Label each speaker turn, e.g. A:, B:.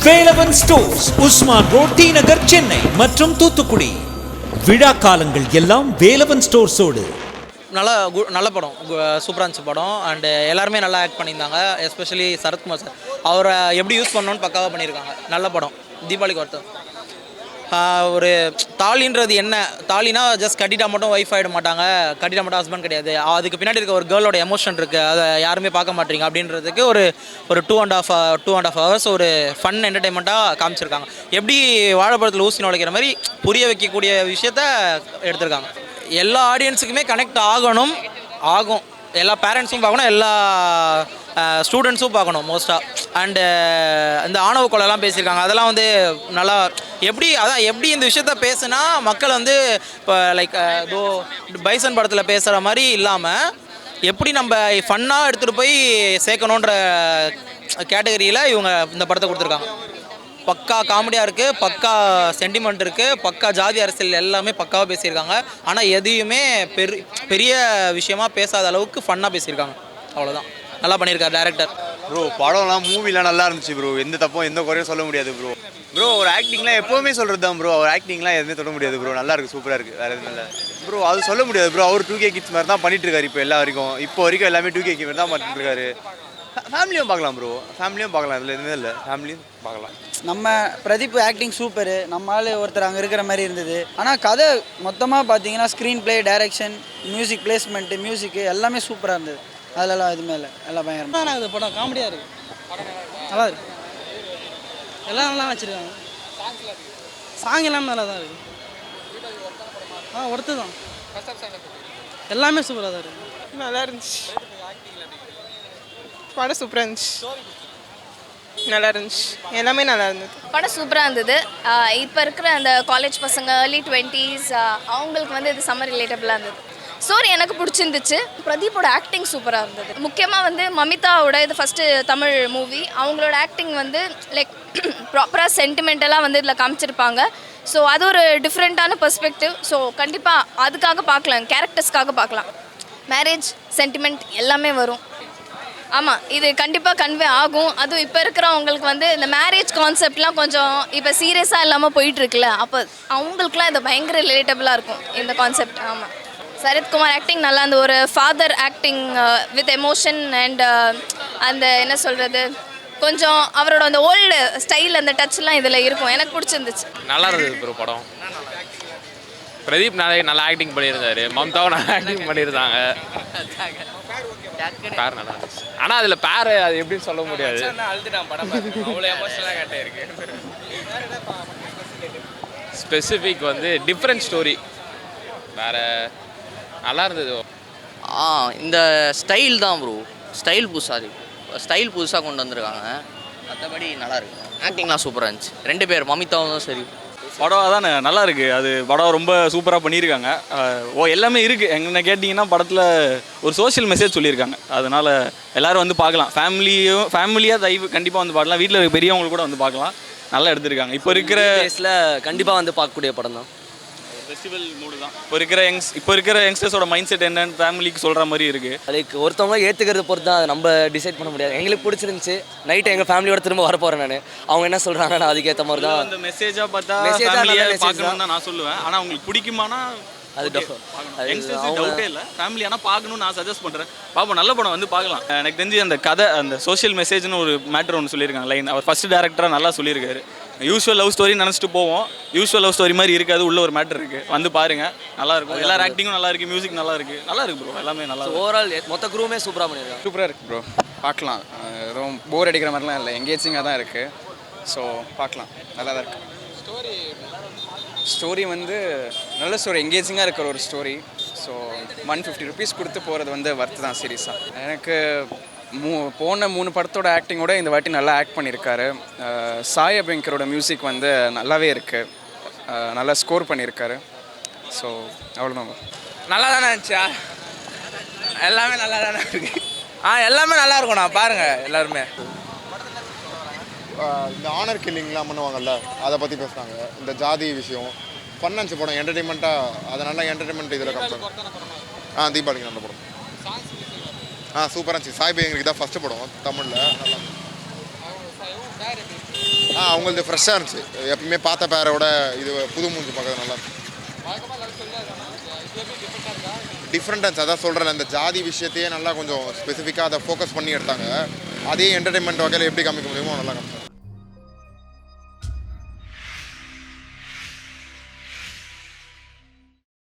A: Velavan stores, Usman road, T Nagar, Chennai மற்றும் தூத்துக்குடி. விழா காலங்கள் எல்லாம் வேலவன் ஸ்டோர்ஸோடு.
B: நல்ல படம், சூப்பராக இருந்துச்சு படம். அண்டு எல்லாருமே நல்லா ஆக்ட் பண்ணியிருந்தாங்க. எஸ்பெஷலி சரத்குமார் சார், அவரை எப்படி யூஸ் பண்ணணும்னு பக்காவாக பண்ணியிருக்காங்க. நல்ல படம், தீபாவளிக்கு ஒருத்தர். ஒரு தாலின்றது என்ன, தாலினா ஜஸ்ட் கட்டிட்டா மட்டும் ஒய்ஃப் ஆகிட மாட்டாங்க, கட்டிட்டா மட்டும் ஹஸ்பண்ட் கிடையாது. அதுக்கு பின்னாடி இருக்க ஒரு கேர்ளோட எமோஷன் இருக்குது, அதை யாருமே பார்க்க மாட்டீங்க அப்படின்றதுக்கு ஒரு 2.5 hours ஒரு ஃபன் என்டர்டைன்மெண்ட்டாக காமிச்சிருக்காங்க. எப்படி வாழைப்பழத்தில் ஊசி நுழைக்கிற மாதிரி புரிய வைக்கக்கூடிய விஷயத்த எடுத்திருக்காங்க. எல்லா ஆடியன்ஸுக்குமே கனெக்ட் ஆகும். எல்லா பேரண்ட்ஸும் பார்க்கணும், எல்லா ஸ்டூடெண்ட்ஸும் பார்க்கணும் மோஸ்ட்டாக. அண்டு இந்த ஆணவ கொலைலாம் பேசியிருக்காங்க. அதெல்லாம் நல்லா எப்படி இந்த விஷயத்த பேசுனா மக்கள் இப்போ லைக் பைசன் படத்தில் பேசுகிற மாதிரி இல்லாமல் எப்படி நம்ம ஃபன்னாக எடுத்துகிட்டு போய் சேர்க்கணுன்ற கேட்டகரியில் இவங்க இந்த படத்தை கொடுத்துருக்காங்க. பக்கா காமெடியாக இருக்குது, பக்கா சென்டிமெண்ட் இருக்குது, பக்கா ஜாதி அரசியல் எல்லாமே பக்காவாக பேசியிருக்காங்க. ஆனால் எதையுமே பெரிய விஷயமாக பேசாத அளவுக்கு ஃபன்னாக பேசியிருக்காங்க. அவ்வளோதான், நல்லா பண்ணியிருக்காரு டேரக்டர்.
C: ப்ரோ படம்லாம் மூவிலாம் நல்லா இருந்துச்சு ப்ரோ. எந்த தப்பும் எந்த குறையும் சொல்ல முடியாது ப்ரோ. ஒரு ஆக்டிங்லாம் எப்போவுமே சொல்கிறது தான் ப்ரோ. அவர் ஆக்டிங்லாம் எதுவுமே தொட முடியாது ப்ரோ. நல்லா இருக்குது, சூப்பராக இருக்குது, வேறு எதுவும் இல்லை ப்ரோ. அது சொல்ல முடியாது ப்ரோ. அவர் 2K கிட்ஸ் மாதிரி தான் பண்ணிட்டு இருக்காரு இப்போ வரைக்கும் எல்லாமே 2K கிட்ஸ் மாதிரி தான் பண்ணிட்டு இருக்காரு. ஃபேமிலியும் பார்க்கலாம் ப்ரோ, ஃபேமிலியும் பார்க்கலாம், இதில் எதுவுமே இல்லை, ஃபேமிலியும் பார்க்கலாம்.
D: நம்ம பிரதீப் ஆக்டிங் சூப்பரு, நம்மளால் ஒருத்தர் அங்கே இருக்கிற மாதிரி இருந்தது. ஆனால் கதை மொத்தமாக பார்த்தீங்கன்னா screenplay, direction, music placement, music எல்லாமே சூப்பராக இருந்தது. அதெல்லாம் எதுவுமே இல்லை, எல்லாம் பயங்கரமாக
E: தான் இருக்குது. படம் காமெடியாக இருக்குது, நல்லா இருக்குது, எல்லாம் நல்லா வச்சுருக்காங்க. சாங் எல்லாமே நல்லா தான் இருக்குது. ஒருத்து தான், எல்லாமே சூப்பராக தான் இருக்குது,
F: நல்லா இருந்துச்சு. படம் சூப்பராக இருந்துச்சு, நல்லா இருந்துச்சு, எல்லாமே நல்லா இருந்தது.
G: படம் சூப்பராக இருந்தது. இப்போ இருக்கிற அந்த காலேஜ் பசங்க early 20s அவங்களுக்கு இது சம்மர் ரிலேட்டபிளாக இருந்தது. ஸ்டோரி எனக்கு பிடிச்சிருந்துச்சு. பிரதீப்போட ஆக்டிங் சூப்பராக இருந்தது. முக்கியமாக மமிதாவோட இது ஃபஸ்ட்டு தமிழ் மூவி. அவங்களோட ஆக்டிங் லைக் ப்ராப்பராக சென்டிமெண்டலாக இதில் காமிச்சிருப்பாங்க. ஸோ அது ஒரு டிஃப்ரெண்ட்டான பெர்ஸ்பெக்டிவ். ஸோ கண்டிப்பாக அதுக்காக பார்க்கலாம், கேரக்டர்ஸ்க்காக பார்க்கலாம். மேரேஜ் சென்டிமெண்ட் எல்லாமே வரும். ஆமாம், இது கண்டிப்பாக கன்வே ஆகும். அதுவும் இப்போ இருக்கிறவங்களுக்கு இந்த மேரேஜ் கான்செப்ட்லாம் கொஞ்சம் இப்போ சீரியஸாக இல்லாமல் போயிட்டுருக்குல்ல, அப்போ அவங்களுக்குலாம் இது பயங்கர ரிலேட்டபிளாக இருக்கும் இந்த கான்செப்ட். ஆமாம், சரத்குமார் ஆக்டிங் நல்லா, அந்த ஒரு father acting with emotion and அந்த என்ன சொல்கிறது, கொஞ்சம் அவரோட அந்த ஓல்டு ஸ்டைல், அந்த டச்லாம் இதில் இருக்கும். எனக்கு பிடிச்சிருந்துச்சு,
H: நல்லா இருந்தது ப்ரோ படம். பிரதீப் நல்லா ஆக்டிங் பண்ணியிருந்தாரு, மம்தாவும் நல்லா ஆக்டிங் பண்ணியிருந்தாங்க. பேர் நல்லா இருந்துச்சு. ஆனால் அதில் பேர் அது எப்படின்னு சொல்ல முடியாது. ஸ்பெசிஃபிக் டிஃப்ரெண்ட் ஸ்டோரி, வேறு நல்லா இருந்தது.
I: இந்த ஸ்டைல் தான் ப்ரோ, ஸ்டைல் புதுசாக கொண்டு வந்திருக்காங்க. மற்றபடி நல்லா இருக்கு, ஆக்டிங்லாம் சூப்பராக இருந்துச்சு. 2 பேர் மமிதாவும் சரி.
J: படம் அதானே நல்லா இருக்குது. அது படம் ரொம்ப சூப்பராக பண்ணியிருக்காங்க. எல்லாமே இருக்குது. என்ன கேட்டிங்கன்னா படத்தில் ஒரு சோஷியல் மெசேஜ் சொல்லியிருக்காங்க. அதனால் எல்லோரும் பார்க்கலாம். ஃபேமிலியாக கண்டிப்பாக பார்க்கலாம். வீட்டில் பெரியவங்க கூட பார்க்கலாம். நல்லா எடுத்திருக்காங்க. இப்போ இருக்கிற
I: கண்டிப்பாக பார்க்கக்கூடிய படம் தான்.
J: ஃபெஸ்டிவல் மூடு தான். இப்போ இருக்கிற யங்ஸ்டர்ஸோட மைண்ட் செட் என்னன்னு ஃபேமிலிக்கு சொல்கிற மாதிரி இருக்குது.
I: லைக் ஒருத்தவங்க ஏற்றுக்கிறது பொறுத்து தான், அதை நம்ம டிசைட் பண்ண முடியாது. எங்களுக்கு பிடிச்சிருந்துச்சு. நைட்டு எங்கள் ஃபேமிலியோட திரும்ப வர போகிறேன் நான். அவங்க என்ன சொல்கிறாங்க, நான் அதுக்கேற்ற மாதிரி தான்.
J: அந்த மெசேஜாக பார்த்தா பார்க்கணும்னு தான் நான் சொல்லுவேன். ஆனால் உங்களுக்கு பிடிக்குமானா அது டவுட்டே இல்லை. ஃபேமிலி ஆனால் பார்க்கணும்னு நான் சஜஸ்ட் பண்ணுறேன். பார்ப்போம், நல்ல படம் பார்க்கலாம். எனக்கு தெரிஞ்சு அந்த கதை, அந்த சோஷியல் மெசேஜ்னு ஒரு மேட்டர் ஒன்று சொல்லியிருக்காங்க. லைன் அவர் ஃபஸ்ட் டேரக்டராக நல்லா சொல்லியிருக்காரு. யூஸ்வல் லவ் ஸ்டோரி நினச்சிட்டு போவோம், யூஸ்வல் லவ் ஸ்டோரி மாதிரி இருக்காது. உள்ள ஒரு மேட்டர் இருக்குது, பாருங்கள், நல்லாயிருக்கும். எல்லாரும் ஆக்டிங்கும் நல்லா இருக்குது, மியூசிக் நல்லா இருக்குது ப்ரோ. எல்லாமே நல்லா.
I: ஓவரால் மொத்த குரூமே சூப்பராக பண்ணியிருக்காங்க.
K: சூப்பராக இருக்குது ப்ரோ, பார்க்கலாம். எதுவும் போர் அடிக்கிற மாதிரிலாம் இல்லை, எங்கேஜிங்காக தான் இருக்குது. ஸோ பார்க்கலாம், நல்லா தான் இருக்குது. ஸ்டோரி நல்ல ஸ்டோரி, எங்கேஜிங்காக இருக்கிற ஒரு ஸ்டோரி. ஸோ 150 rupees கொடுத்து போகிறது வர்த்து தான் சீரியஸாக. எனக்கு போன 3 படத்தோட ஆக்டிங்கோட இந்த வாட்டி நல்லா ஆக்ட் பண்ணியிருக்காரு. சாய் அபியங்கரோட மியூசிக் நல்லாவே இருக்குது, நல்லா ஸ்கோர் பண்ணியிருக்காரு. ஸோ அவ்வளோதான்.
B: நல்லா தானே இருந்துச்சா? எல்லாமே நல்லா தானே இருக்கு. எல்லாமே நல்லா இருக்கும். நான் பாருங்கள் எல்லாருமே
C: இந்த ஆனர் கில்லிங்லாம் பண்ணுவாங்கல்ல, அதை பற்றி பேசுகிறாங்க. இந்த ஜாதி விஷயம் ஃபன்னாச்சு படம், என்டர்டெயின்மெண்ட்டாக. அதை நல்லா என்டர்டெயின்மெண்ட் இதில் காமிப்பாங்க. தீபாவளிக்கு நல்ல படம். சூப்பராக இருந்துச்சு. சாய் அபியங்கருக்கு தான் ஃபஸ்ட்டு படம் தமிழில். நல்லா
L: அவங்களது ஃப்ரெஷ்ஷாக இருந்துச்சு. எப்பவுமே பார்த்த பேரோட இது புது மூஞ்சி பார்க்கறது நல்லா இருந்துச்சு. டிஃப்ரெண்டாக இருந்துச்சு. அதான் சொல்கிறேன், இந்த ஜாதி விஷயத்தையே நல்லா கொஞ்சம் ஸ்பெசிஃபிக்காக அதை ஃபோக்கஸ் பண்ணி எடுத்தாங்க. அதே என்டர்டைன்மெண்ட் வகையில் எப்படி காமிக்க முடியுமோ நல்லா காமிச்சாங்க.